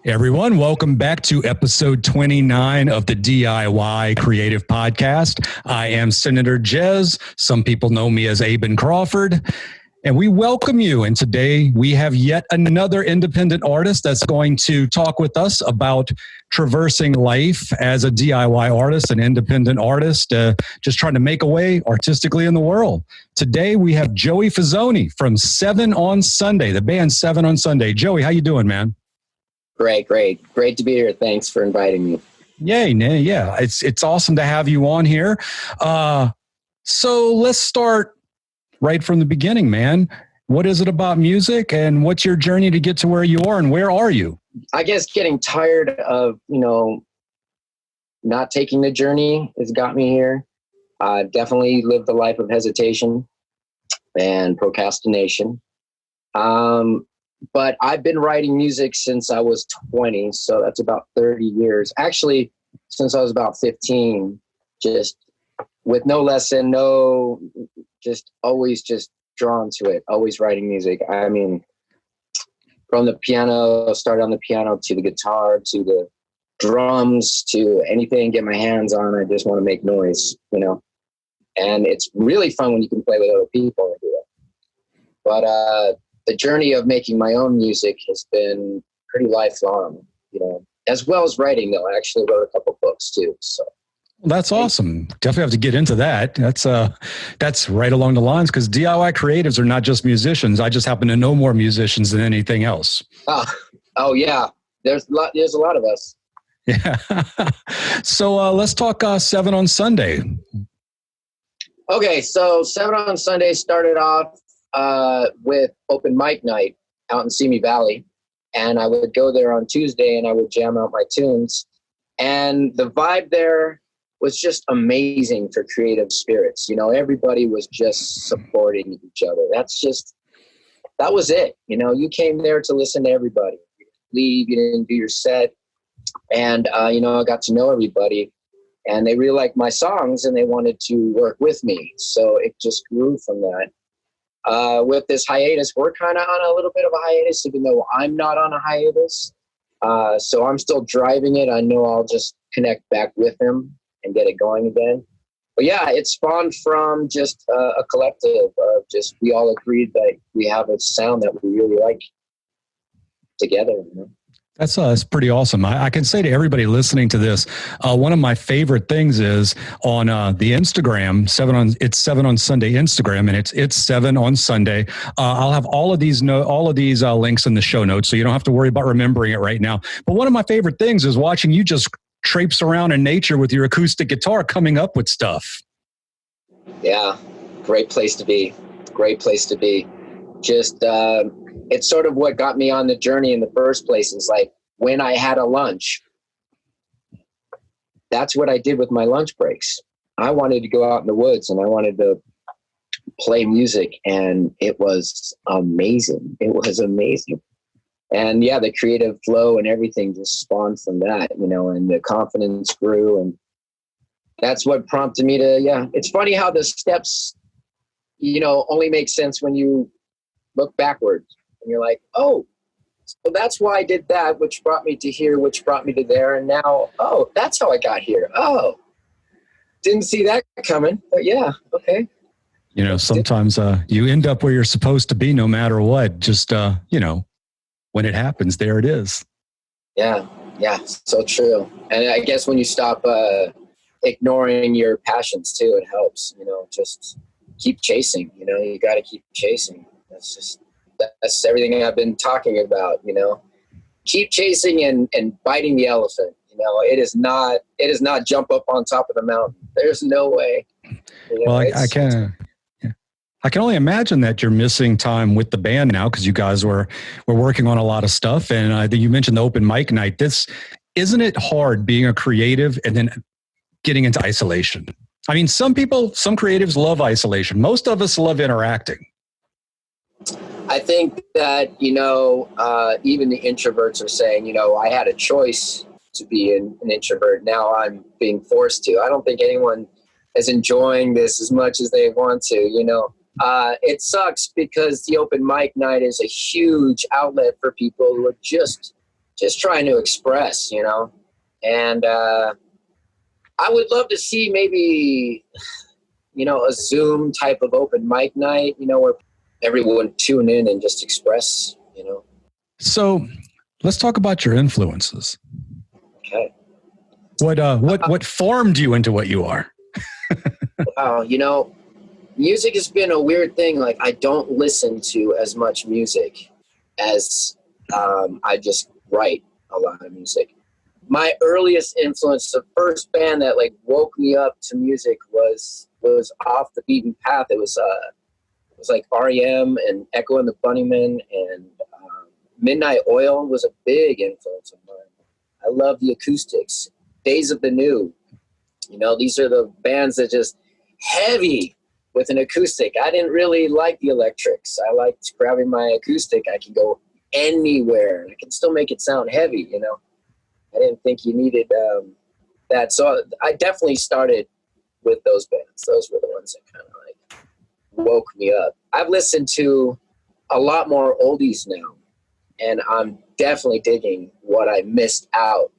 Everyone, welcome back to episode 29 of the DIY Creative Podcast. I am Senator Jaiz. Some people know me as Aben Crawford. And we welcome you. And today we have yet another independent artist that's going to talk with us about traversing life as a DIY artist, an independent artist, just trying to make a way artistically in the world. Today we have Joey Fazzone from 7 on Sunday, the band 7 on Sunday. Joey, how you doing, man? Great to be here. Thanks for inviting me. Yay, yeah. It's awesome to have you on here. So let's start right from the beginning, man. What is it about music and what's your journey to get to where you are and where are you? I guess getting tired of, not taking the journey has got me here. I've definitely lived a life of hesitation and procrastination. But I've been writing music since I was 20, so that's about 30 years. Actually, since I was about 15, just with no lesson, just always just drawn to it, always writing music. I mean, from the piano, started on the piano to the guitar, to the drums, to anything, get my hands on. I just want to make noise, and it's really fun when you can play with other people and do that. But the journey of making my own music has been pretty lifelong, as well as writing, though. I actually wrote a couple books too. So that's awesome. Definitely have to get into that. That's right along the lines, because DIY creatives are not just musicians. I just happen to know more musicians than anything else. Oh yeah. There's a lot of us. Yeah. So let's talk 7 on Sunday. Okay. So 7 on Sunday started off with open mic night out in Simi Valley. And I would go there on Tuesday and I would jam out my tunes. And the vibe there was just amazing for creative spirits. Everybody was just supporting each other. That was it. You came there to listen to everybody. You didn't leave, you didn't do your set. And, I got to know everybody and they really liked my songs and they wanted to work with me. So it just grew from that. With this hiatus, we're kind of on a little bit of a hiatus, even though I'm not on a hiatus. So I'm still driving it. I know I'll just connect back with him and get it going again. But yeah, it spawned from just a collective of just, we all agreed that we have a sound that we really like together. That's pretty awesome. I can say to everybody listening to this, one of my favorite things is on the Instagram, 7 on Sunday Instagram, and it's 7 on Sunday. I'll have all of these links in the show notes, so you don't have to worry about remembering it right now. But one of my favorite things is watching you just traipse around in nature with your acoustic guitar, coming up with stuff. Yeah, great place to be. Just it's sort of what got me on the journey in the first place. Is like when I had a lunch, that's what I did with my lunch breaks. I wanted to go out in the woods and I wanted to play music, and it was amazing. And yeah, the creative flow and everything just spawned from that, and the confidence grew. And that's what prompted me to, it's funny how the steps, only make sense when you look backwards and you're like, oh, so that's why I did that, which brought me to here, which brought me to there. And now, oh, that's how I got here. Oh, didn't see that coming, but yeah. Okay. Sometimes you end up where you're supposed to be no matter what, just, when it happens, there it is. Yeah, so true. And I guess when you stop ignoring your passions too, it helps, just keep chasing, you got to keep chasing. That's everything I've been talking about, keep chasing and biting the elephant. It is not jump up on top of the mountain. There's no way. Well, I can only imagine that you're missing time with the band now, because you guys were working on a lot of stuff. And I think you mentioned the open mic night. Isn't it hard being a creative and then getting into isolation? I mean, some creatives love isolation. Most of us love interacting. I think that, even the introverts are saying, I had a choice to be an introvert. Now I'm being forced to. I don't think anyone is enjoying this as much as they want to, It sucks because the open mic night is a huge outlet for people who are just just trying to express, and I would love to see maybe, a Zoom type of open mic night, where everyone tune in and just express, So let's talk about your influences. Okay. What formed you into what you are? Wow. Music has been a weird thing. Like, I don't listen to as much music as I just write a lot of music. My earliest influence, the first band that like woke me up to music was Off the Beaten Path. It was like REM and Echo and the Bunnymen, and Midnight Oil was a big influence of mine. I love the acoustics. Days of the New, these are the bands that just heavy with an acoustic. I didn't really like the electrics. I liked grabbing my acoustic. I can go anywhere. I can still make it sound heavy, I didn't think you needed that. So I definitely started with those bands. Those were the ones that kind of like woke me up. I've listened to a lot more oldies now, and I'm definitely digging what I missed out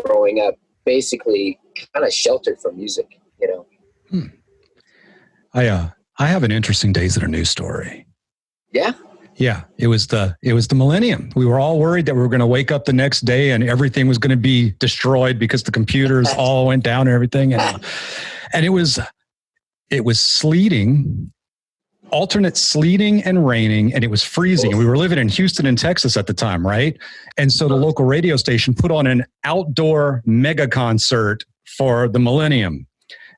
growing up, basically kind of sheltered from music, I have an interesting Days That Are New story. Yeah. Yeah, it was the millennium. We were all worried that we were going to wake up the next day and everything was going to be destroyed because the computers all went down and everything. And it was sleeting, alternate sleeting and raining, and it was freezing. And we were living in Houston and Texas at the time, right? And so the local radio station put on an outdoor mega concert for the millennium.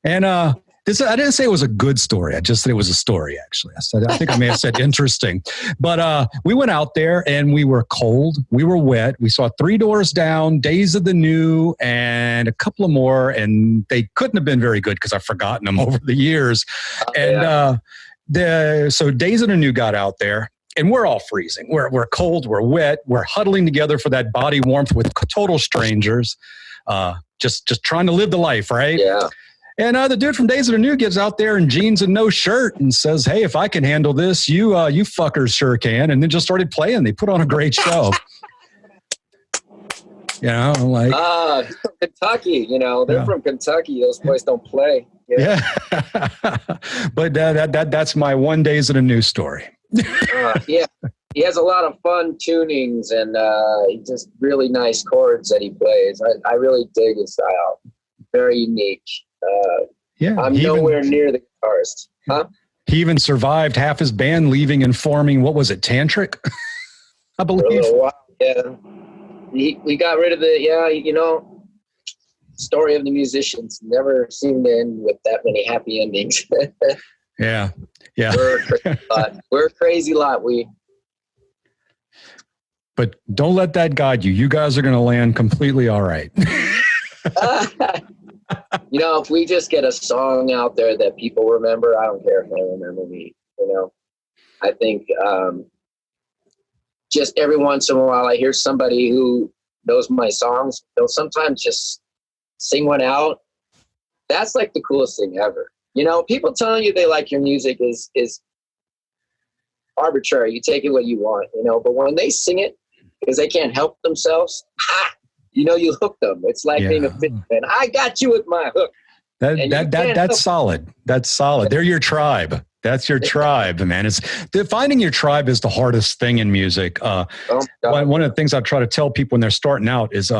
And I didn't say it was a good story. I just said it was a story, actually. I think I may have said interesting. But we went out there and we were cold. We were wet. We saw Three Doors Down, Days of the New, and a couple of more. And they couldn't have been very good because I've forgotten them over the years. So Days of the New got out there. And we're all freezing. We're cold. We're wet. We're huddling together for that body warmth with total strangers. Just trying to live the life, right? Yeah. And the dude from Days of the New gets out there in jeans and no shirt and says, "Hey, if I can handle this, you fuckers sure can." And then just started playing. They put on a great show. Like Kentucky. They're from Kentucky. Those boys don't play. Yeah. But that's my one Days of the New story. Yeah, he has a lot of fun tunings and just really nice chords that he plays. I really dig his style. Very unique. I'm nowhere near the guitarist. Huh? He even survived half his band leaving and forming, what was it, Tantric? I believe. Yeah. We got rid of story of the musicians never seemed to end with that many happy endings. Yeah. We're a crazy lot. But don't let that guide you. You guys are going to land completely all right. If we just get a song out there that people remember, I don't care if they remember me. I think just every once in a while I hear somebody who knows my songs. They'll sometimes just sing one out. That's like the coolest thing ever. People telling you they like your music is arbitrary. You take it what you want, but when they sing it because they can't help themselves, you hook them. It's like being a fit fan. I got you with my hook. That's solid. That's solid. They're your tribe. That's your tribe, man. Finding your tribe is the hardest thing in music. One of the things I try to tell people when they're starting out is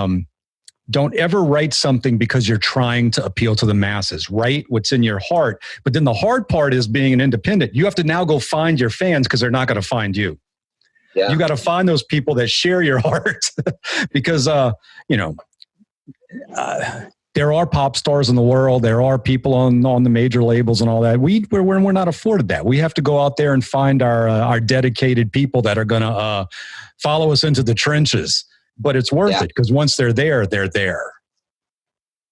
don't ever write something because you're trying to appeal to the masses. Write what's in your heart. But then the hard part is being an independent. You have to now go find your fans because they're not going to find you. Yeah. You got to find those people that share your heart because, there are pop stars in the world. There are people on the major labels and all that. We're not afforded that. We have to go out there and find our dedicated people that are going to follow us into the trenches. But it's worth it because once they're there, they're there.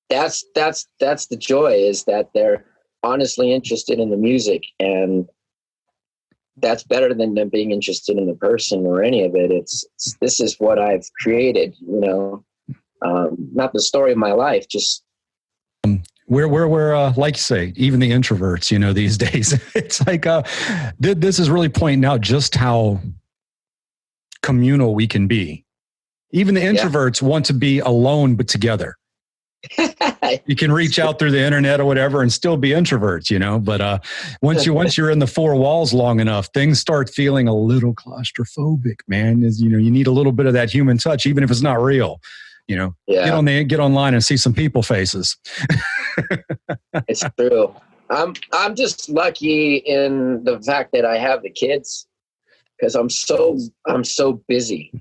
That's the joy, is that they're honestly interested in the music, and that's better than them being interested in the person or any of it. This is what I've created, not the story of my life, just we're like you say, even the introverts, these days, it's like this is really pointing out just how communal we can be. Even the introverts want to be alone but together. You can reach out through the internet or whatever and still be introverts, you know. But once you're in the four walls long enough, things start feeling a little claustrophobic, man. You need a little bit of that human touch, even if it's not real. You know, get online and see some people faces. It's true. I'm just lucky in the fact that I have the kids, because I'm so busy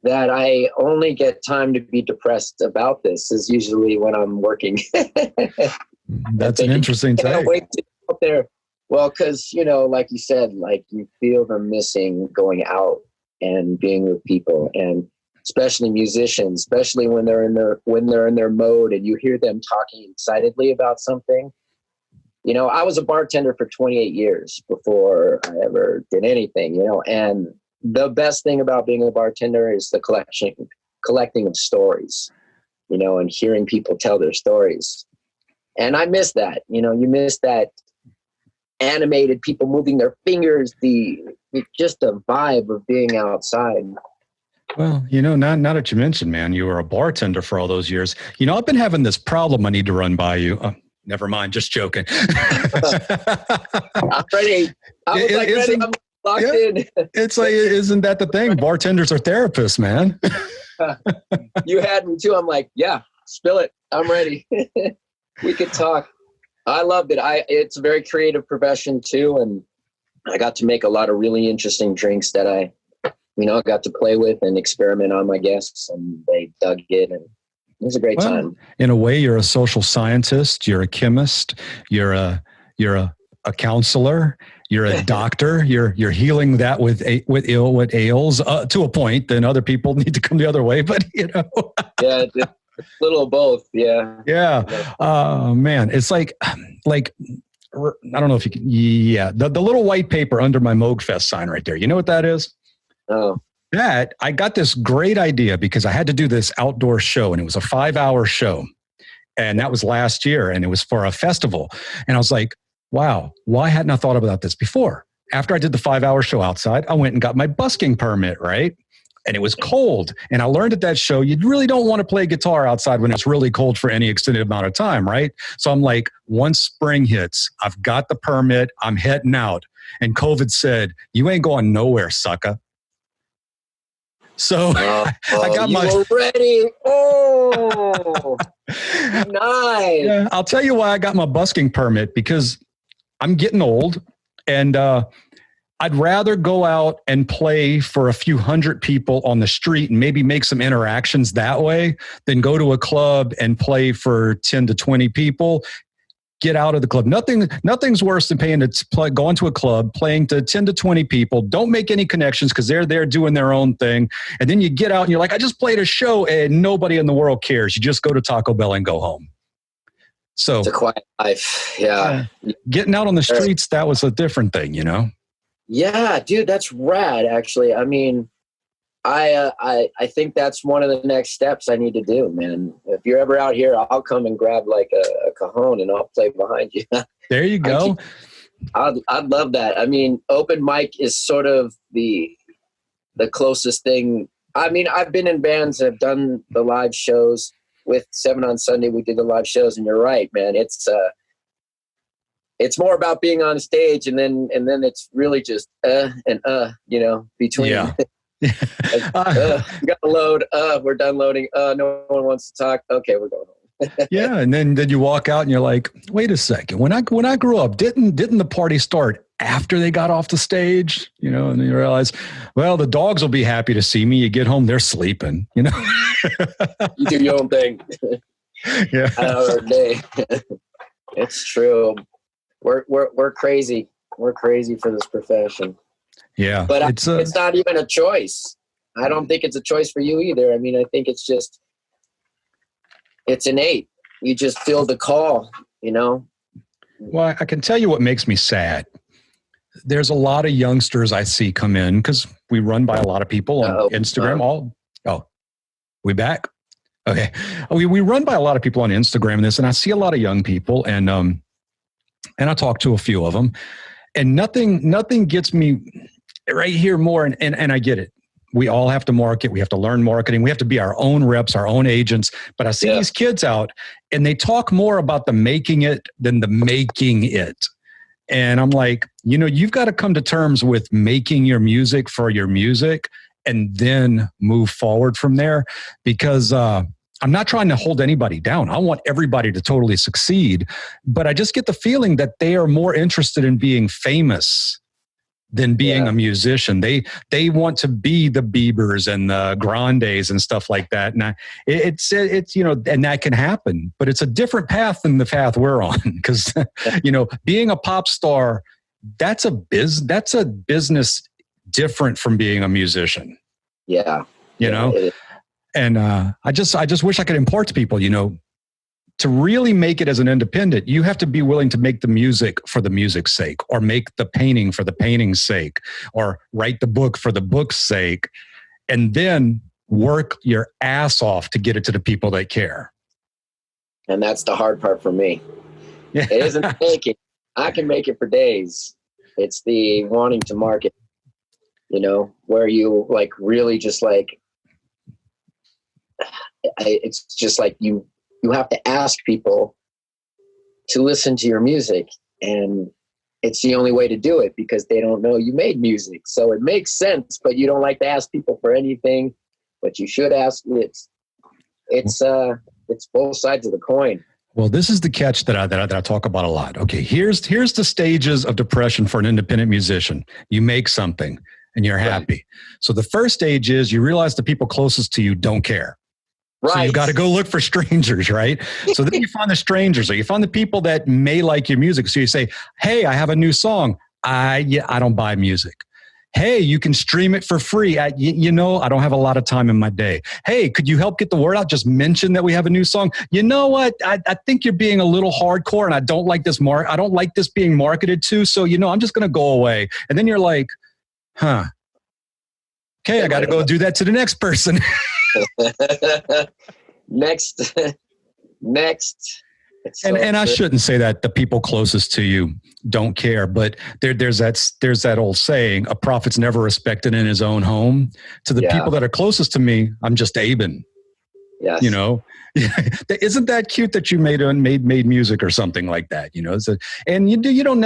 that I only get time to be depressed about this is usually when I'm working. That's an interesting take. Wait to get out there. Well, because, like you said, like you feel them missing going out and being with people, and especially musicians, especially when they're in their mode and you hear them talking excitedly about something. I was a bartender for 28 years before I ever did anything, and the best thing about being a bartender is the collecting of stories, and hearing people tell their stories. And I miss that. You miss that animated people moving their fingers, just the vibe of being outside. Well, now that you mentioned, man, you were a bartender for all those years. I've been having this problem I need to run by you. Never mind, just joking. I'm ready. I was ready. I'm locked in. It's like, isn't that the thing? Bartenders are therapists, man. You had me too. I'm like, yeah, spill it. I'm ready. We could talk. I loved it. It's a very creative profession too. And I got to make a lot of really interesting drinks that I got to play with and experiment on my guests, and they dug it, and it was a great time. In a way, you're a social scientist, you're a chemist, you're a counselor, you're a doctor, you're healing that with what ails to a point. Then other people need to come the other way, but yeah, it's a little of both. Yeah. Man, it's like I don't know if you can. Yeah, the little white paper under my Moogfest sign right there. You know what that is? Oh. That I got this great idea because I had to do this outdoor show, and it was a 5-hour show, and that was last year, and it was for a festival. And I was like, wow, why hadn't I thought about this before? After I did the 5-hour show outside, I went and got my busking permit, right? And it was cold. And I learned at that show, you really don't want to play guitar outside when it's really cold for any extended amount of time, right? So I'm like, once spring hits, I've got the permit, I'm heading out. And COVID said, you ain't going nowhere, sucker. So I got my ready. Oh, nice. Yeah, I'll tell you why I got my busking permit, because I'm getting old, and I'd rather go out and play for a few hundred people on the street and maybe make some interactions that way than go to a club and play for 10 to 20 people. Get out of the club. Nothing's worse than going to a club, playing to 10 to 20 people. Don't make any connections because they're there doing their own thing. And then you get out and you're like, I just played a show and nobody in the world cares. You just go to Taco Bell and go home. So it's a quiet life. Yeah. Getting out on the streets, that was a different thing, Yeah, dude, that's rad. Actually, I mean, I think that's one of the next steps I need to do, man. If you're ever out here, I'll come and grab like a cajon and I'll play behind you. There you go. I'd love that. I mean, open mic is sort of the closest thing. I mean, I've been in bands that have done the live shows. With 7 on Sunday, we did the live shows, and you're right, man. It's more about being on stage, and then it's really just between. Yeah. We got the load. We're done loading. No one wants to talk. Okay, we're going home. Yeah, and then you walk out and you're like, wait a second. When I grew up, didn't the party start after they got off the stage? And then you realize, well, the dogs will be happy to see me. You get home, they're sleeping. You do your own thing. Yeah. Hour a day. It's true. We're crazy. We're crazy for this profession. Yeah, but it's not even a choice. I don't think it's a choice for you either. I mean, I think it's innate. You just feel the call, Well, I can tell you what makes me sad. There's a lot of youngsters I see come in because we run by a lot of people on Instagram. We back? Okay. We run by a lot of people on Instagram and this, and I see a lot of young people, and I talk to a few of them, and nothing gets me right here more. And I get it. we all have to market. We have to learn marketing. We have to be our own reps, our own agents. But I see these kids out and they talk more about the making it than the making it. And I'm like, you've got to come to terms with making your music for your music and then move forward from there, because I'm not trying to hold anybody down. I want everybody to totally succeed, but I just get the feeling that they are more interested in being famous than being a musician. They want to be the Biebers and the Grandes and stuff like that. And it's and that can happen, but it's a different path than the path we're on. Because being a pop star, that's a business different from being a musician. Yeah, And I just wish I could impart to people, to really make it as an independent, you have to be willing to make the music for the music's sake, or make the painting for the painting's sake, or write the book for the book's sake, and then work your ass off to get it to the people that care. And that's the hard part for me. It isn't making. I can make it for days. It's the wanting to market, where you like really just like, it's just like you have to ask people to listen to your music, and it's the only way to do it because they don't know you made music. So it makes sense, but you don't like to ask people for anything, but you should ask. It's both sides of the coin. Well, this is the catch that I talk about a lot. Okay, here's the stages of depression for an independent musician. You make something and you're happy. Right. So the first stage is you realize the people closest to you don't care. Right. So you got to go look for strangers, right? So then you find the strangers, or you find the people that may like your music. So you say, hey, I have a new song. I don't buy music. Hey, you can stream it for free. I don't have a lot of time in my day. Hey, could you help get the word out? Just mention that we have a new song. You know what? I think you're being a little hardcore, and I don't like this I don't like this being marketed to. So, I'm just going to go away. And then you're like, huh. Okay, I got to go do that to the next person. Next. And I shouldn't say that the people closest to you don't care, but there's that old saying, a prophet's never respected in his own home. To the people that are closest to me, I'm just Aben. Yes. Isn't that cute that you made music or something like that? And you don't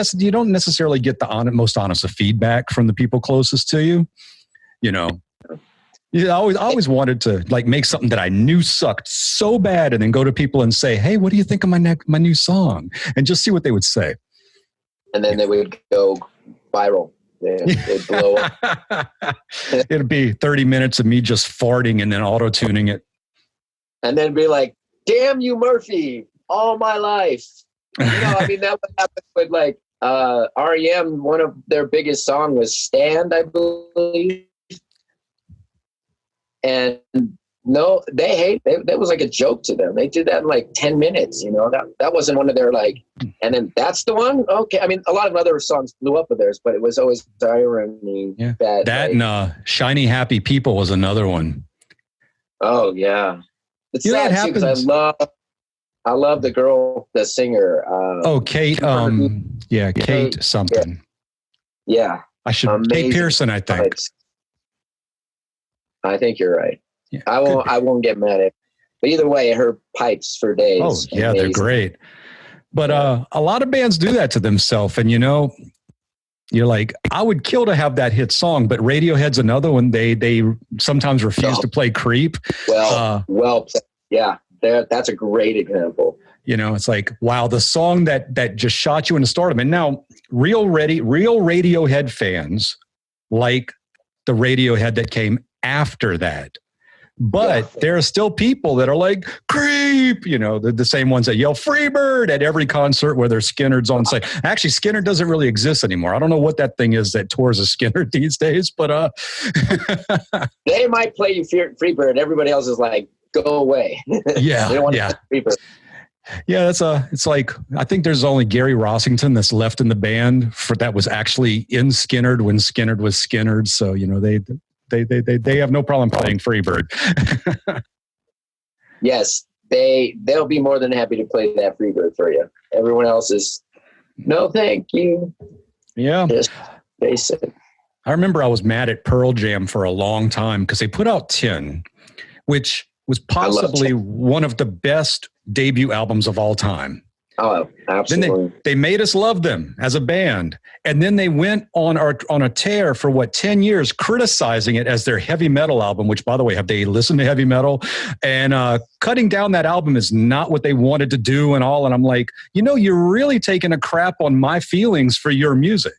necessarily get the most honest of feedback from the people closest to you. I always wanted to like make something that I knew sucked so bad, and then go to people and say, "Hey, what do you think of my new song?" And just see what they would say. And then they would go viral. They'd blow up. It'd be 30 minutes of me just farting and then auto-tuning it. And then be like, "Damn you, Murphy! All my life." That would happen with like REM. One of their biggest songs was "Stand," I believe. And no, that was like a joke to them. They did that in like 10 minutes, that wasn't one of their like, and then that's the one. Okay. I mean, a lot of other songs blew up with theirs, but it was always irony. Yeah. And Shiny Happy People was another one. Oh yeah. It's sad too, because I love the girl, the singer. Kate. Kate something. Yeah. Kate Pearson, I think. I think you're right. Yeah, I won't get mad at it. But either way, her pipes for days. Oh, yeah, amazing. They're great. But a lot of bands do that to themselves. And, you're like, I would kill to have that hit song, but Radiohead's another one. They sometimes refuse to play Creep. That's a great example. It's like, wow, the song that just shot you into stardom. And now real Radiohead fans like the Radiohead that came after that. But there are still people that are like, Creep, the same ones that yell Freebird at every concert where there's Skynyrd's on site. Actually, Skynyrd doesn't really exist anymore. I don't know what that thing is that tours a Skynyrd these days, but they might play you Freebird. Everybody else is like, go away. Yeah. They don't want to play Freebird. Yeah, it's like, I think there's only Gary Rossington that's left in the band that was actually in Skynyrd when Skynyrd was Skynyrd. So, they have no problem playing Freebird. Yes, they'll be more than happy to play that Freebird for you. Everyone else is, no, thank you. Yeah. Just face it. I remember I was mad at Pearl Jam for a long time because they put out 10, which was possibly one of the best debut albums of all time. Oh, absolutely. Then they made us love them as a band. And then they went on a tear for 10 years, criticizing it as their heavy metal album, which, by the way, have they listened to heavy metal? And cutting down that album is not what they wanted to do and all. And I'm like, you're really taking a crap on my feelings for your music.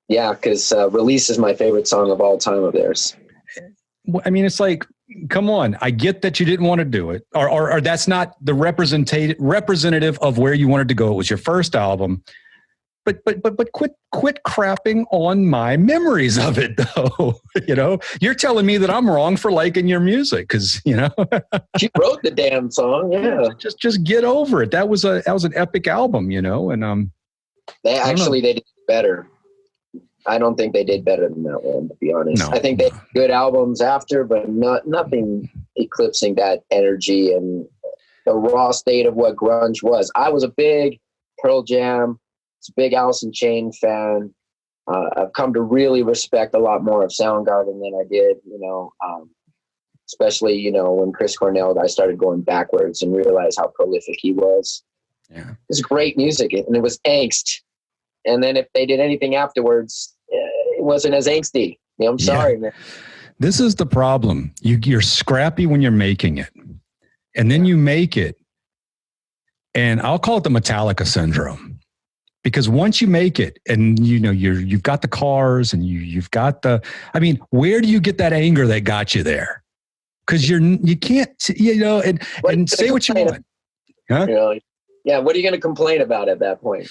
Yeah, because Release is my favorite song of all time of theirs. I mean, it's like, come on. I get that you didn't want to do it, or that's not the representative of where you wanted to go. It was your first album, but quit crapping on my memories of it, though. You're telling me that I'm wrong for liking your music because She wrote the damn song. Yeah, just get over it. That was an epic album, and they did better. I don't think they did better than that one, to be honest. No, I think they had good albums after, but nothing eclipsing that energy and the raw state of what grunge was. I was a big Pearl Jam, a big Alice in Chains fan. I've come to really respect a lot more of Soundgarden than I did, especially, when Chris Cornell, I started going backwards and realized how prolific he was. Yeah. It was great music, and it was angst. And then if they did anything afterwards, it wasn't as angsty. I'm sorry, man. This is the problem. You're scrappy when you're making it. And then you make it. And I'll call it the Metallica Syndrome. Because once you make it and you've got the cars and you've got where do you get that anger that got you there? Because you can't, and say what you want. Huh? Yeah, what are you going to complain about at that point?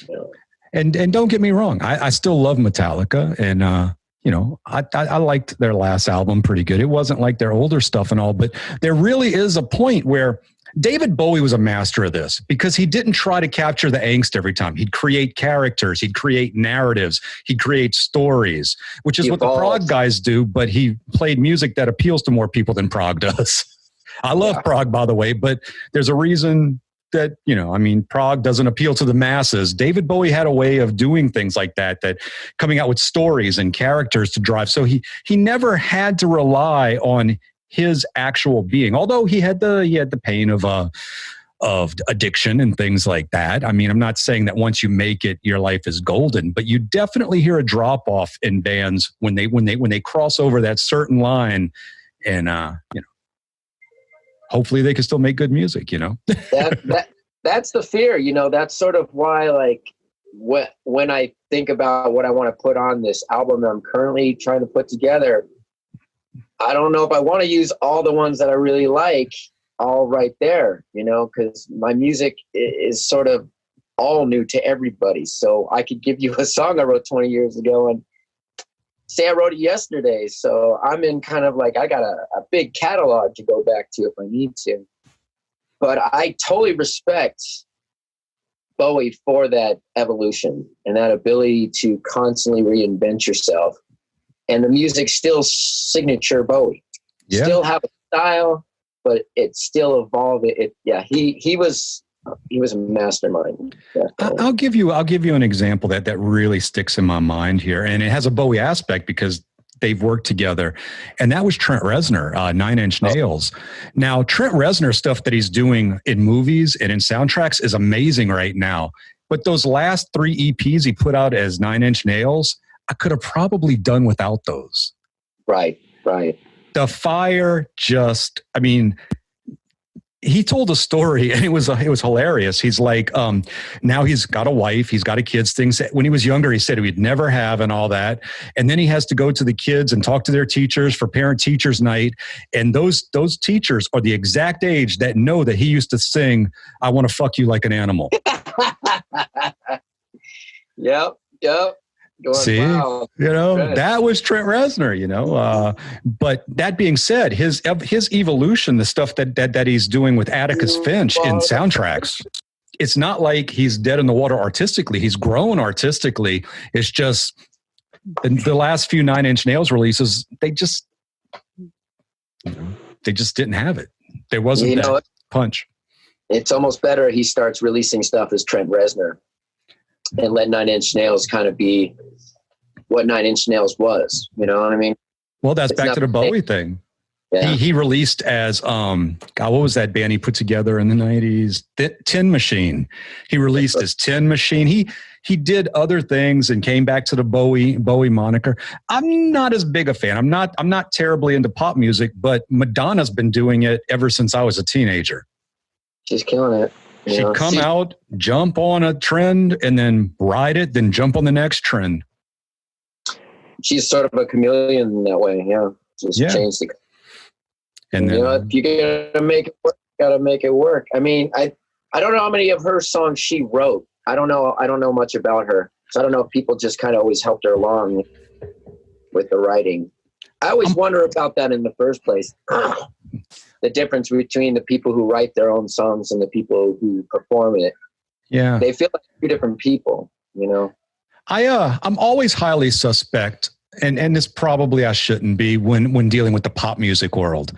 And don't get me wrong, I still love Metallica, and I liked their last album pretty good. It wasn't like their older stuff and all, but there really is a point where David Bowie was a master of this because he didn't try to capture the angst every time. He'd create characters, he'd create narratives, he'd create stories, which is what the prog guys do, but he played music that appeals to more people than prog does. I love prog, by the way, but there's a reason that, prog doesn't appeal to the masses. David Bowie had a way of doing things like that coming out with stories and characters to drive. So he never had to rely on his actual being, although he had the pain of addiction and things like that. I mean, I'm not saying that once you make it, your life is golden, but you definitely hear a drop off in bands when they cross over that certain line, and hopefully they can still make good music, That's the fear, that's sort of why, when I think about what I want to put on this album that I'm currently trying to put together, I don't know if I want to use all the ones that I really like all right there, because my music is sort of all new to everybody. So I could give you a song I wrote 20 years ago and say I wrote it yesterday. So I'm in kind of I got a big catalog to go back to if I need to. But I totally respect Bowie for that evolution and that ability to constantly reinvent yourself. And the music's still signature Bowie. Yeah. Still have a style, but it's still evolving. He was a mastermind. I'll give you an example that really sticks in my mind here, and it has a Bowie aspect because they've worked together, and that was Trent Rezner, 9 Inch Nails. Now, Trent Reznor stuff that he's doing in movies and in soundtracks is amazing right now, but those last 3 EPs he put out as 9 Inch Nails, I could have probably done without those. Right. The Fire he told a story, and it was hilarious. He's like, now he's got a wife, he's got a kids. Things when he was younger, he said he'd never have, and all that. And then he has to go to the kids and talk to their teachers for parent teachers night. And those teachers are the exact age that know that he used to sing, "I want to fuck you like an animal." Yep. See, wow. That was Trent Reznor, but that being said, his evolution, the stuff that he's doing with Atticus Finch in soundtracks, it's not like he's dead in the water artistically. He's grown artistically. It's just the last few 9 Inch Nails releases, they just didn't have it. There wasn't that punch. It's almost better he starts releasing stuff as Trent Reznor and let 9 Inch Nails kind of be what Nine Inch Nails was. You know what I mean? Well, that's back to the Bowie thing. Yeah. He released as God, what was that band he put together in the 90s? Tin Machine. He released as Tin Machine. He did other things and came back to the Bowie moniker. I'm not as big a fan. I'm not terribly into pop music, but Madonna's been doing it ever since I was a teenager. She's killing it. She'd come out, jump on a trend, and then ride it, then jump on the next trend. She's sort of a chameleon in that way. Yeah. Just change the. And then, if you're gonna make it work, you gotta make it work. I mean, I don't know how many of her songs she wrote. I don't know much about her, so I don't know if people just kind of always helped her along with the writing. I always wonder about that in the first place. The difference between the people who write their own songs and the people who perform it. Yeah, they feel like two different people. You know, I'm always highly suspect, and this probably I shouldn't be when dealing with the pop music world.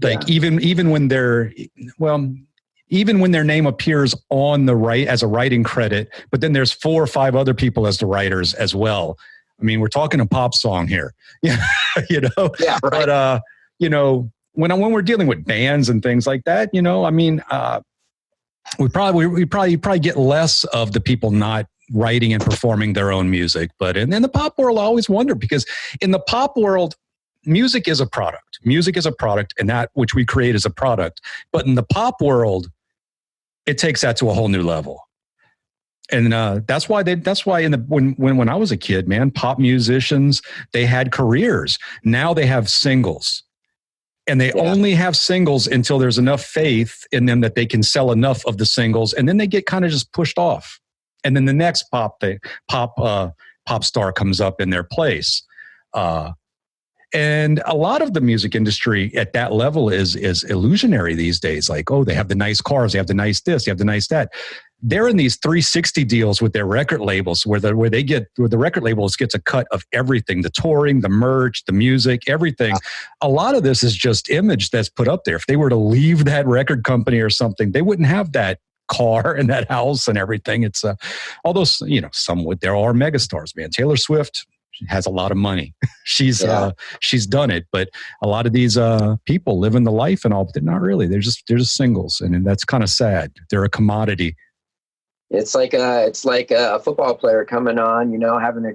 Like even when even when their name appears on the as a writing credit, but then there's 4 or 5 other people as the writers as well. I mean, we're talking a pop song here, you know. Yeah, right. But you know, when we're dealing with bands and things like that, you know, I mean, we probably get less of the people not writing and performing their own music. But in the pop world, I always wonder, because in the pop world, music is a product. Music is a product, and that which we create is a product. But in the pop world, it takes that to a whole new level. And that's why when I was a kid, man, pop musicians, they had careers. Now they have singles. And they only have singles until there's enough faith in them that they can sell enough of the singles, and then they get kind of just pushed off. And then the next pop star comes up in their place. And a lot of the music industry at that level is illusionary these days. Like, oh, they have the nice cars, they have the nice this, they have the nice that. They're in these 360 deals with their record labels where the record labels gets a cut of everything, the touring, the merch, the music, everything. A lot of this is just image that's put up there. If they were to leave that record company or something, they wouldn't have that car and that house and everything. It's although, you know, there are megastars, man. Taylor Swift has a lot of money. She's done it, but a lot of these people living the life and all, but they're not really. They're just singles, and that's kind of sad. They're a commodity. It's like a football player coming on, you know, having a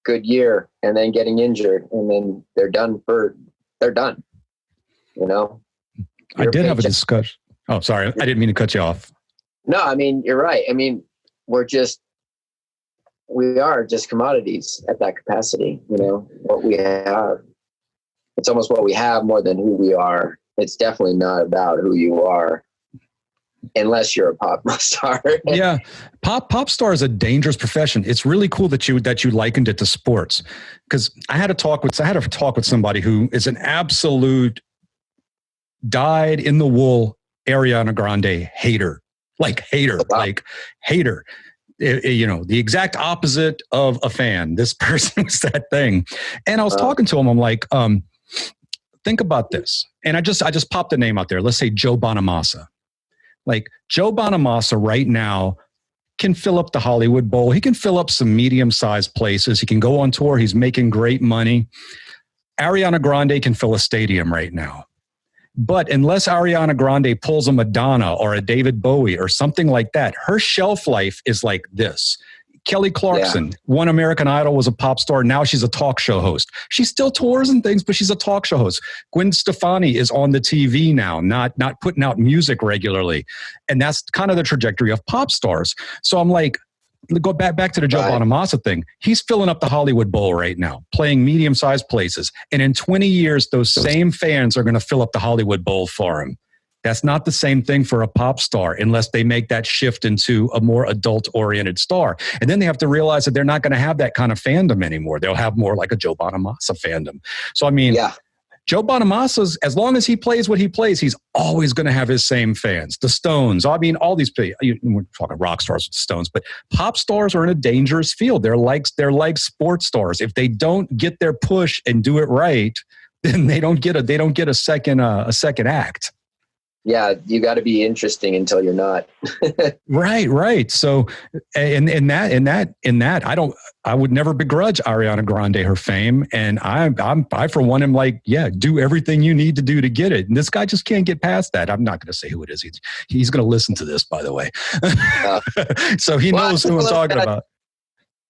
good year and then getting injured, and then they're done. You know. I did have a discussion. Oh, sorry, I didn't mean to cut you off. No, I mean, you're right. I mean, we are just commodities at that capacity. You know, what we have, it's almost what we have more than who we are. It's definitely not about who you are, unless you're a pop star. Yeah. Pop star is a dangerous profession. It's really cool that you likened it to sports, because I had a talk with somebody who is an absolute dyed in the wool Ariana Grande hater. You know, the exact opposite of a fan. This person was that thing. And I was talking to him. I'm like, think about this. And I just popped the name out there. Let's say Joe Bonamassa. Like, Joe Bonamassa right now can fill up the Hollywood Bowl. He can fill up some medium-sized places. He can go on tour. He's making great money. Ariana Grande can fill a stadium right now. But unless Ariana Grande pulls a Madonna or a David Bowie or something like that, her shelf life is like this. Kelly Clarkson, won American Idol, was a pop star. Now she's a talk show host. She still tours and things, but she's a talk show host. Gwen Stefani is on the TV now, not putting out music regularly. And that's kind of the trajectory of pop stars. So I'm like, go back to the Joe Bonamassa thing. He's filling up the Hollywood Bowl right now, playing medium-sized places. And in 20 years, those same fans are going to fill up the Hollywood Bowl for him. That's not the same thing for a pop star unless they make that shift into a more adult-oriented star. And then they have to realize that they're not going to have that kind of fandom anymore. They'll have more like a Joe Bonamassa fandom. So, I mean, Joe Bonamassa's, as long as he plays what he plays, he's always going to have his same fans. The Stones, I mean, all these people, we're talking rock stars with the Stones, but pop stars are in a dangerous field. They're like sports stars. If they don't get their push and do it right, then they don't get a second act. Yeah, you got to be interesting until you're not. Right. So, in that, I would never begrudge Ariana Grande her fame, and I for one am like, yeah, do everything you need to do to get it. And this guy just can't get past that. I'm not going to say who it is. He's going to listen to this, by the way, so he knows who I'm talking about.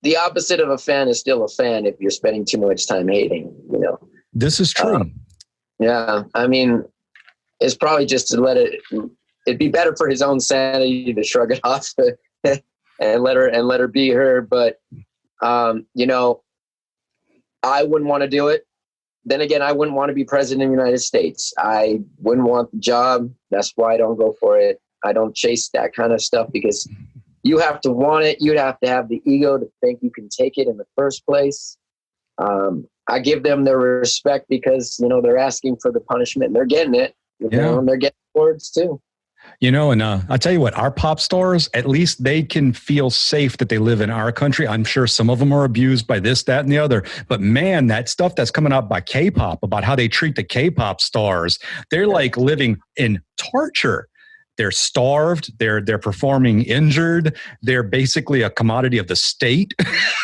The opposite of a fan is still a fan if you're spending too much time hating. This is true. Yeah, I mean, it's probably just to let it. It'd be better for his own sanity to shrug it off and let her be her. But I wouldn't want to do it. Then again, I wouldn't want to be president of the United States. I wouldn't want the job. That's why I don't go for it. I don't chase that kind of stuff because you have to want it. You'd have to have the ego to think you can take it in the first place. I give them their respect because they're asking for the punishment and they're getting it. And they're getting awards too. And I'll tell you what, our pop stars, at least they can feel safe that they live in our country. I'm sure some of them are abused by this, that, and the other. But man, that stuff that's coming out by K-pop, about how they treat the K-pop stars, they're like living in torture. They're starved. They're performing injured. They're basically a commodity of the state.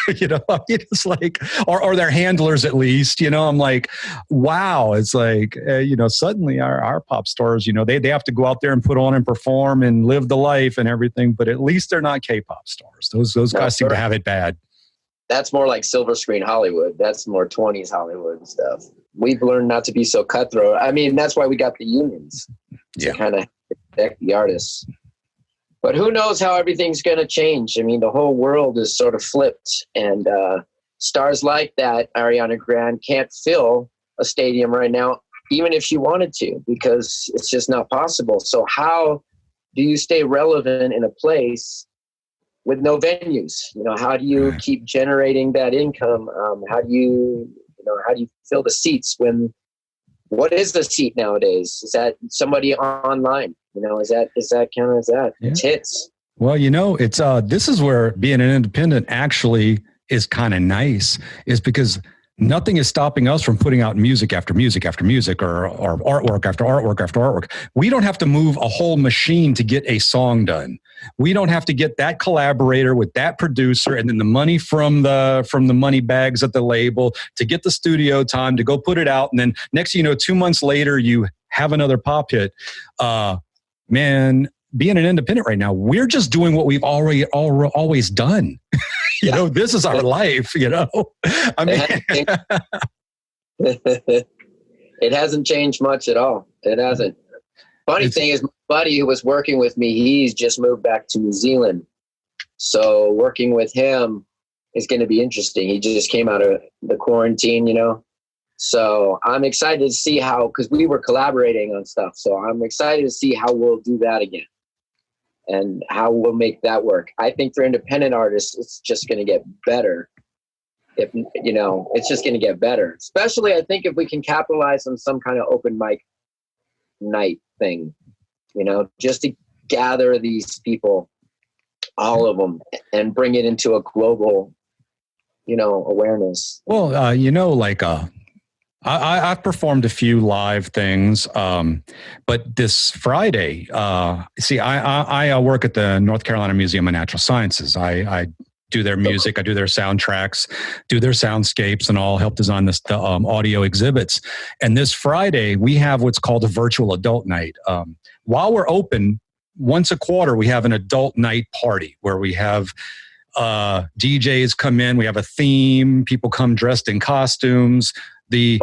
It's like, or their handlers at least. I'm like, wow. It's like, suddenly our pop stars, they have to go out there and put on and perform and live the life and everything. But at least they're not K-pop stars. Those guys seem to have it bad. That's more like silver screen Hollywood. That's more 20s Hollywood stuff. We've learned not to be so cutthroat. I mean, that's why we got the unions to kind of protect the artists. But who knows how everything's going to change. I mean, the whole world is sort of flipped, and stars like that, Ariana Grande, can't fill a stadium right now, even if she wanted to, because it's just not possible. So how do you stay relevant in a place with no venues? How do you keep generating that income? How do you fill the seats when? What is the seat nowadays? Is that somebody online? Is that kind of that? Yeah. It's hits. Well, it's this is where being an independent actually is kind of nice, is because nothing is stopping us from putting out music after music after music, or artwork after artwork after artwork. We don't have to move a whole machine to get a song done. We don't have to get that collaborator with that producer and then the money from the money bags at the label to get the studio time to go put it out. And then next, 2 months later, you have another pop hit. Man, being an independent right now, we're just doing what we've always done. This is our life, I mean, it hasn't changed much at all. It hasn't. Funny thing is, my buddy who was working with me, he's just moved back to New Zealand. So working with him is going to be interesting. He just came out of the quarantine, So I'm excited to see how, because we were collaborating on stuff. So I'm excited to see how we'll do that again and how we'll make that work. I think for independent artists, it's just going to get better. It's just going to get better. Especially, I think, if we can capitalize on some kind of open mic night thing, just to gather these people, all of them, and bring it into a global, awareness. Well, I've performed a few live things, but this Friday, I work at the North Carolina Museum of Natural Sciences. I do their music, I do their soundtracks, do their soundscapes, and all help design the audio exhibits. And this Friday, we have what's called a virtual adult night. While we're open, once a quarter, we have an adult night party where we have DJs come in. We have a theme. People come dressed in costumes. The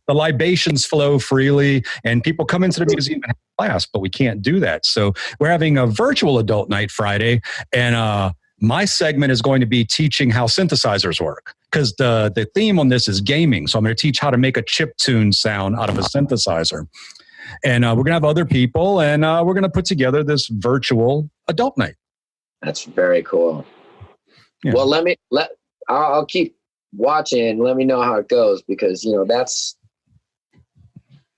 libations flow freely, and people come into the museum and have class, but we can't do that. So we're having a virtual adult night Friday, and my segment is going to be teaching how synthesizers work, because the theme on this is gaming. So I'm going to teach how to make a chiptune sound out of a synthesizer. And we're going to have other people, and we're going to put together this virtual adult night. That's very cool. Yeah. Well, I'll keep watching. Let me know how it goes, because, that's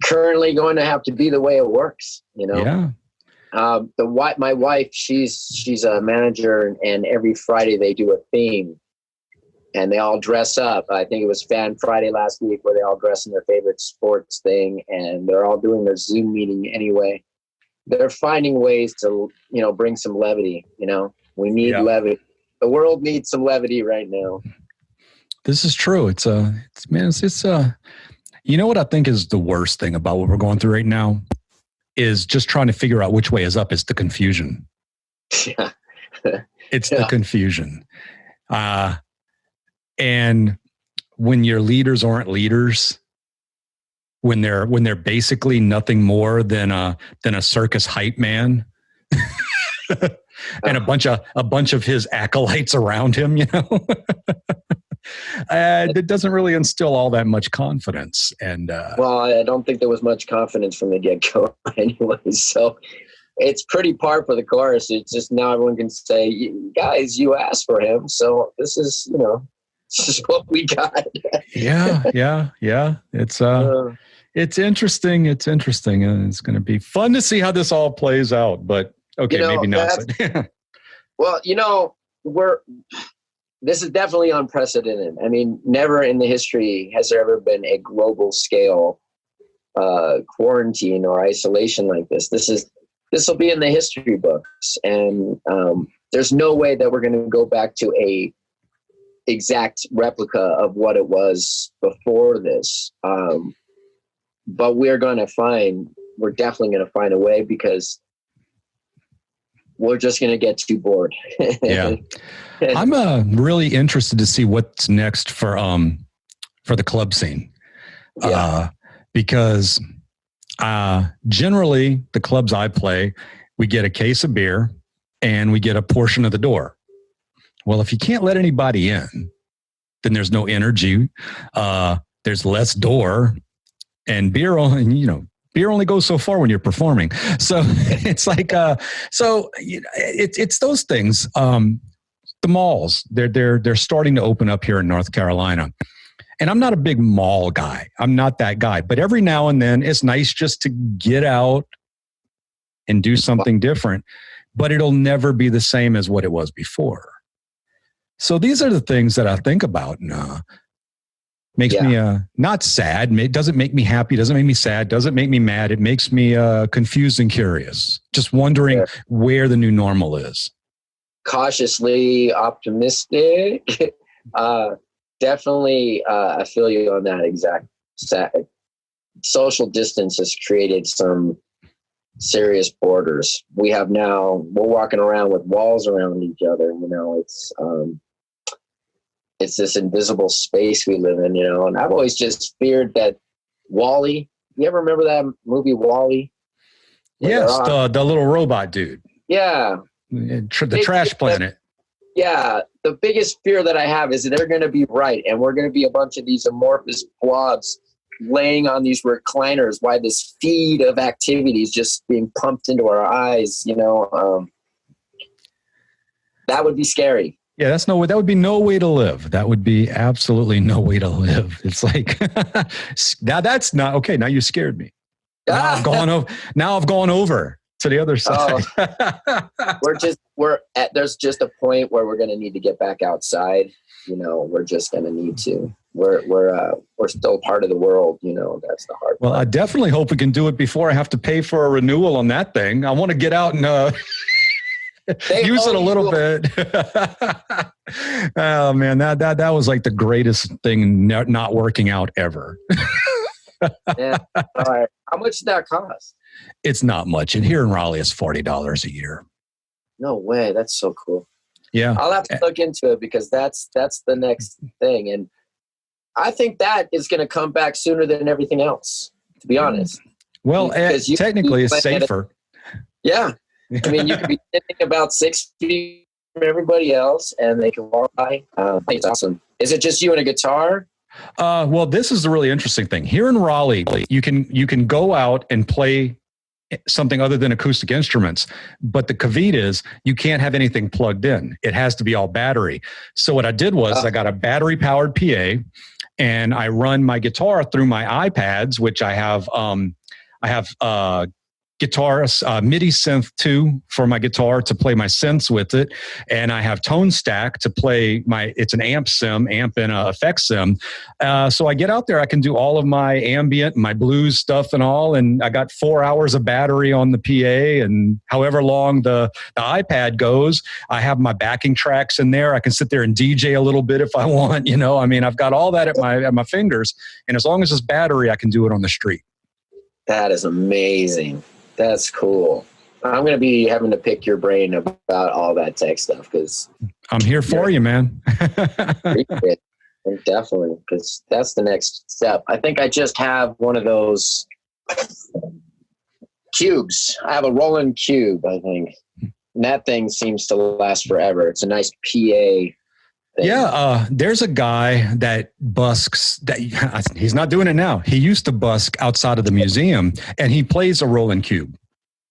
currently going to have to be the way it works, Yeah. My wife, she's a manager, and every Friday they do a theme, and they all dress up. I think it was Fan Friday last week, where they all dress in their favorite sports thing, and they're all doing their Zoom meeting anyway. they're finding ways to, bring some levity. We need levity. The world needs some levity right now. This is true. It's you know what I think is the worst thing about what we're going through right now is just trying to figure out which way is up. Is the confusion. Yeah. It's the confusion. And when your leaders aren't leaders, when they're basically nothing more than a circus hype man and a bunch of his acolytes around him, it doesn't really instill all that much confidence. And well, I don't think there was much confidence from the get-go anyway. So it's pretty par for the course. It's just now everyone can say, guys, you asked for him. So this is, this is what we got. Yeah. It's interesting. It's interesting. And it's going to be fun to see how this all plays out, but okay, maybe not. Well, this is definitely unprecedented. I mean, never in the history has there ever been a global scale quarantine or isolation like this. This will be in the history books, and there's no way that we're going to go back to a exact replica of what it was before this. But we're definitely going to find a way, because we're just going to get too bored. Yeah. I'm really interested to see what's next for the club scene. Yeah. Because generally the clubs I play, we get a case of beer and we get a portion of the door. Well, if you can't let anybody in, then there's no energy. There's less door, and beer only goes so far when you're performing. So it's like, it's those things. The malls, they're starting to open up here in North Carolina. And I'm not a big mall guy. I'm not that guy. But every now and then it's nice just to get out and do something different. But it'll never be the same as what it was before. So these are the things that I think about, and makes me not sad. It doesn't make me happy. Doesn't make me sad. Doesn't make me mad. It makes me confused and curious. Just wondering where the new normal is. Cautiously optimistic. Definitely, I feel you on that exact. Social distance has created some serious borders. We're walking around with walls around each other. It's this invisible space we live in, and I've always just feared that WALL-E. You ever remember that movie WALL-E? Yes, the little robot dude. Yeah. The trash planet. Yeah. The biggest fear that I have is that they're going to be right, and we're going to be a bunch of these amorphous blobs laying on these recliners while this feed of activities just being pumped into our eyes, that would be scary. Yeah, that would be no way to live. That would be absolutely no way to live. It's like, now that's not okay. Now you scared me. Now I've gone over to the other side. There's just a point where we're going to need to get back outside. We're just going to need to. We're still part of the world. That's the hard part. Well, I definitely hope we can do it before I have to pay for a renewal on that thing. I want to get out and use it a little bit. Oh man, that was like the greatest thing not working out ever. Yeah. All right. How much did that cost? It's not much. And here in Raleigh, it's $40 a year. No way. That's so cool. Yeah. I'll have to look into it, because that's the next thing. And I think that is going to come back sooner than everything else, to be honest. Well, technically it's safer. Yeah. I mean, you could be sitting about 6 feet from everybody else, and they can walk by. It's awesome. Is it just you and a guitar? Well, this is the really interesting thing. Here in Raleigh, you can go out and play something other than acoustic instruments, but the caveat is you can't have anything plugged in. It has to be all battery. So what I did was I got a battery powered PA, and I run my guitar through my iPads, which I have guitar, MIDI synth too for my guitar to play my synths with it. And I have Tone Stack to play it's an amp and a effect sim. So I get out there, I can do all of my ambient, my blues stuff and all. And I got 4 hours of battery on the PA, and however long the iPad goes, I have my backing tracks in there. I can sit there and DJ a little bit if I want, I mean, I've got all that at my fingers. And as long as it's battery, I can do it on the street. That is amazing. That's cool. I'm going to be having to pick your brain about all that tech stuff because I'm here for you, man. Definitely, because that's the next step. I think I just have one of those cubes. I have a Roland Cube, I think. And that thing seems to last forever. It's a nice PA thing. Yeah, there's a guy that busks that he's not doing it now. He used to busk outside of the museum, and he plays a Roland Cube.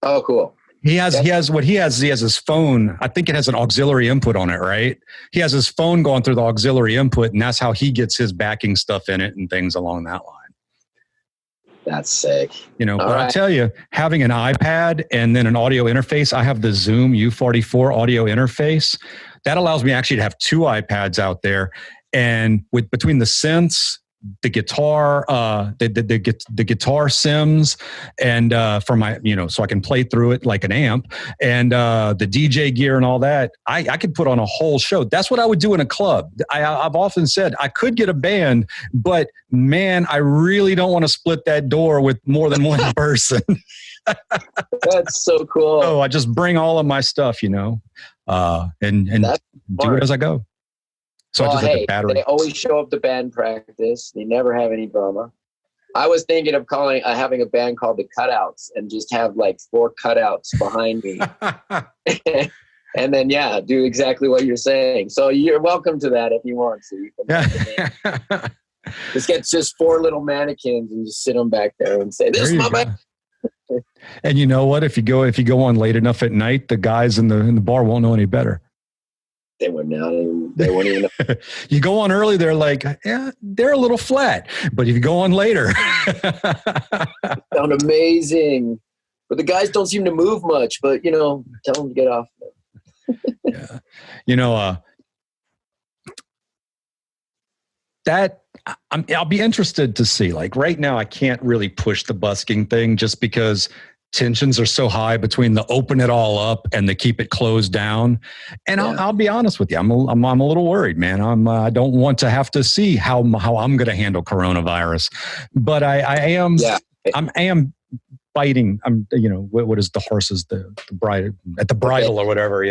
Oh, cool. He has his phone. I think it has an auxiliary input on it, right? He has his phone going through the auxiliary input, and that's how he gets his backing stuff in it and things along that line. That's sick. But right. I tell you, having an iPad and then an audio interface, I have the Zoom U44 audio interface. That allows me actually to have 2 iPads out there, and between the synths, the guitar, the guitar sims, and for my, so I can play through it like an amp, and the DJ gear and all that, I could put on a whole show. That's what I would do in a club. I've often said I could get a band, but man, I really don't want to split that door with more than one person. That's so cool. Oh, I just bring all of my stuff, and do it as I go. So I just have the battery. They always show up to band practice. They never have any drama. I was thinking of having a band called the Cutouts and just have like 4 cutouts behind me. And then, do exactly what you're saying. So you're welcome to that if you want to. You can just get 4 little mannequins and just sit them back there and say, "This is my band." And you know what? If you go on late enough at night, the guys in the bar won't know any better. They wouldn't know. They wouldn't even know. You go on early, they're like, they're a little flat. But if you go on later. Sound amazing. But the guys don't seem to move much. But, tell them to get off. Yeah. I'll be interested to see. Like right now, I can't really push the busking thing just because tensions are so high between the open it all up and the keep it closed down. And I'll be honest with you, I'm a little worried, man. I don't want to have to see how I'm going to handle coronavirus, but I am. Yeah. I am biting. What is the horses, the bride at the bridle or whatever,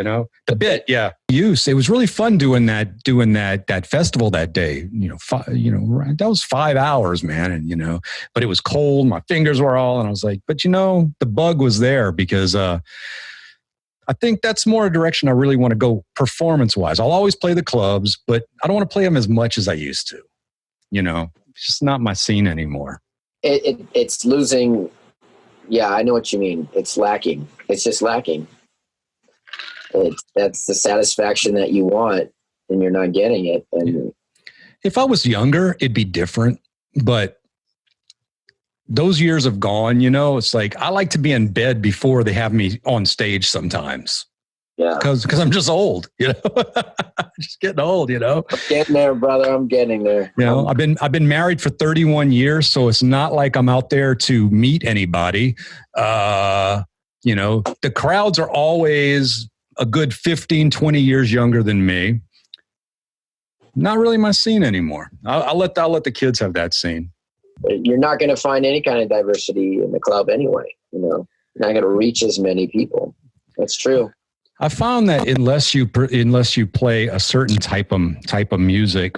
the bit. Yeah. It was really fun doing that festival that day, that was 5 hours, man. And, but it was cold. My fingers were all, and I was like, but the bug was there because, I think that's more a direction I really want to go performance wise. I'll always play the clubs, but I don't want to play them as much as I used to, it's just not my scene anymore. It's losing. Yeah, I know what you mean. It's lacking. It's just lacking. That's the satisfaction that you want, and you're not getting it. And if I was younger, it'd be different. But those years have gone. It's like I like to be in bed before they have me on stage sometimes. Yeah, because I'm just old. Just getting old. I'm getting there, brother. I'm getting there. I've been married for 31 years, so it's not like I'm out there to meet anybody. The crowds are always a good 15, 20 years younger than me. Not really my scene anymore. I'll let the kids have that scene. You're not going to find any kind of diversity in the club anyway. You're not going to reach as many people. That's true. I found that unless you play a certain type of music,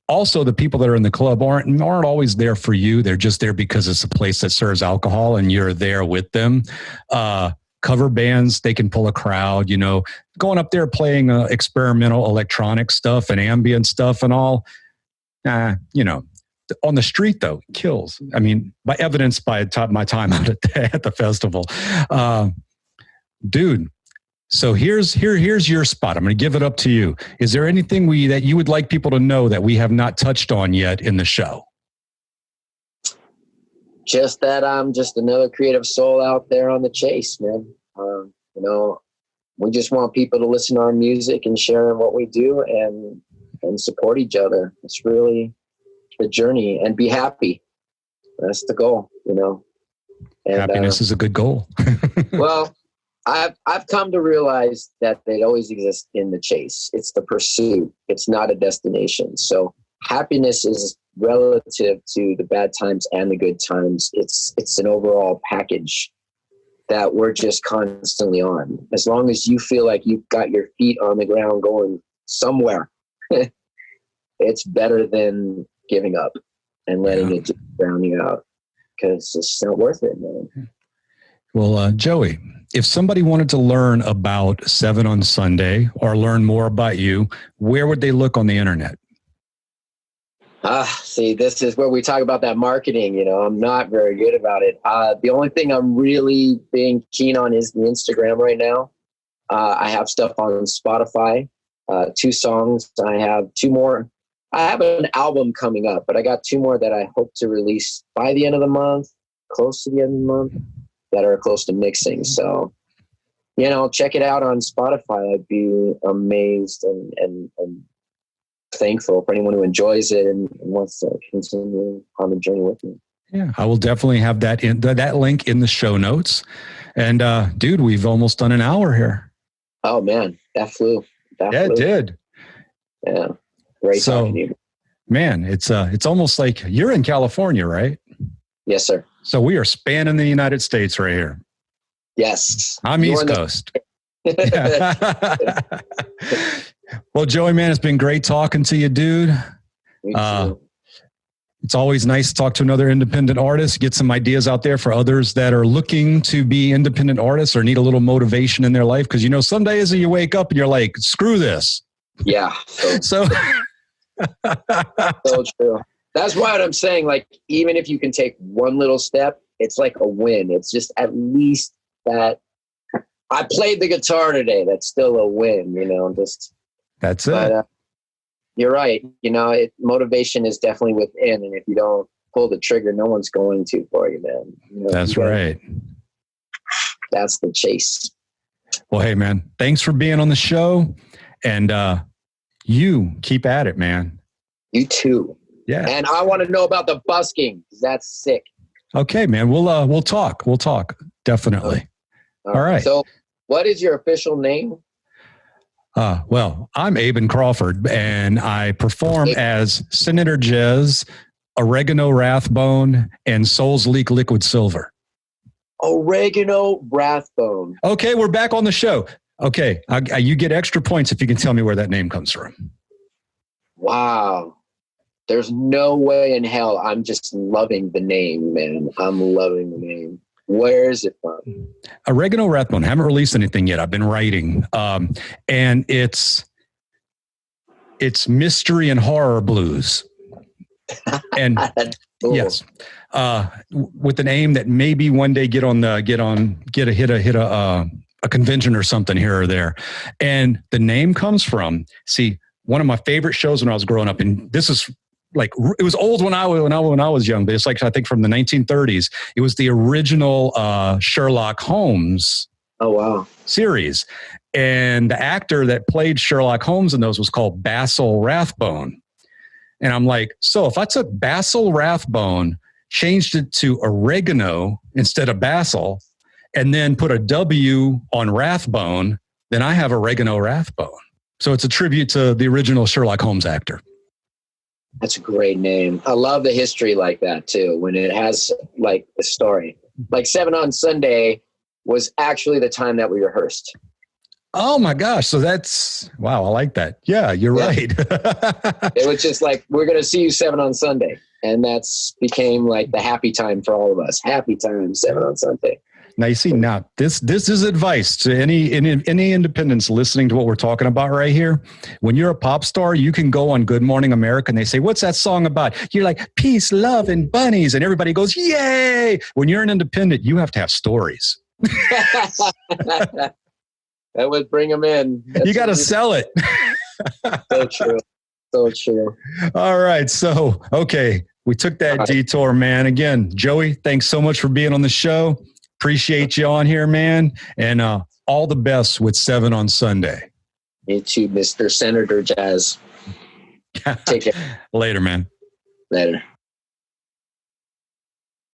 also the people that are in the club aren't always there for you. They're just there because it's a place that serves alcohol and you're there with them. Cover bands, they can pull a crowd. Going up there playing experimental electronic stuff and ambient stuff and all. On the street though, it kills. I mean, by evidence by my time out at the festival, dude. So here's your spot. I'm going to give it up to you. Is there anything that you would like people to know that we have not touched on yet in the show? Just that I'm just another creative soul out there on the chase, man. You know, we just want people to listen to our music and share what we do and support each other. It's really the journey, and be happy. That's the goal, you know. And, happiness is a good goal. Well, I've come to realize that it always exists in the chase. It's the pursuit. It's not a destination. So happiness is relative to the bad times and the good times. It's an overall package that we're just constantly on. As long as you feel like you've got your feet on the ground going somewhere, it's better than giving up and letting it just drown you out, because it's not worth it, man. Well, Joey, if somebody wanted to learn about 7 on Sunday or learn more about you, where would they look on the internet? See, this is where we talk about that marketing. You know, I'm not very good about it. The only thing I'm really being keen on is the Instagram right now. I have stuff on Spotify, 2 songs. I have 2 more. I have an album coming up, but I got 2 more that I hope to release by the end of the month, close to the end of the month, that are close to mixing. So, you know, check it out on Spotify. I'd be amazed and thankful for anyone who enjoys it and wants to continue on the journey with me. Yeah, I will definitely have that that link in the show notes. And dude, we've almost done an hour here. Oh man, that flew. It did. Yeah, great talking to you. Man, it's almost like you're in California, right? Yes, sir. So we are spanning the United States right here. Yes, I'm East Coast. Well, Joey, man, it's been great talking to you, dude. Me too. It's always nice to talk to another independent artist, get some ideas out there for others that are looking to be independent artists or need a little motivation in their life. Because, you know, some days you wake up and you're like, screw this. Yeah. So true. That's why I'm saying, like, even if you can take one little step, it's like a win. It's just at least that I played the guitar today. That's still a win, you know, that's it. You're right. You know, motivation is definitely within. And if you don't pull the trigger, no one's going to for you, man. You know, that's right. That's the chase. Well, hey, man, thanks for being on the show. And you keep at it, man. You too. Yeah. And I want to know about the busking. That's sick. Okay, man. We'll talk. We'll talk. Definitely. All right. So what is your official name? Well, I'm Aben Crawford, and I perform as Senator Jaiz, Oregano Rathbone, and Souls Leak Liquid Silver. Oregano Rathbone. Okay, we're back on the show. Okay, you get extra points if you can tell me where that name comes from. Wow. There's no way in hell. I'm just loving the name, man. I'm loving the name. Where is it from? Oregano Rathbone. Haven't released anything yet. I've been writing. And it's mystery and horror blues. And cool. Yes, with an aim that maybe one day hit a convention or something here or there. And the name comes from, one of my favorite shows when I was growing up, and this is like, it was old when I was young, but it's like, I think from the 1930s. It was the original Sherlock Holmes series. And the actor that played Sherlock Holmes in those was called Basil Rathbone. And I'm like, so if I took Basil Rathbone, changed it to oregano instead of Basil, and then put a W on Rathbone, then I have Oregano Rathbone. So it's a tribute to the original Sherlock Holmes actor. That's a great name. I love the history like that too, when it has like the story. Like 7 on Sunday was actually the time that we rehearsed. Oh my gosh. So wow. I like that. Yeah, you're right. It was just like, we're going to see you 7 on Sunday. And that's became like the happy time for all of us. Happy time, 7 on Sunday. Now, you see, this is advice to any independents listening to what we're talking about right here. When you're a pop star, you can go on Good Morning America and they say, what's that song about? You're like, peace, love, and bunnies. And everybody goes, yay. When you're an independent, you have to have stories. That would bring them in. You got to sell it. So true. So true. All right. So, okay. We took that All right. detour, man. Again, Joey, thanks so much for being on the show. Appreciate you on here, man. And all the best with 7 on Sunday. Me too, Mr. Senator Jaiz. Take care. Later, man. Later.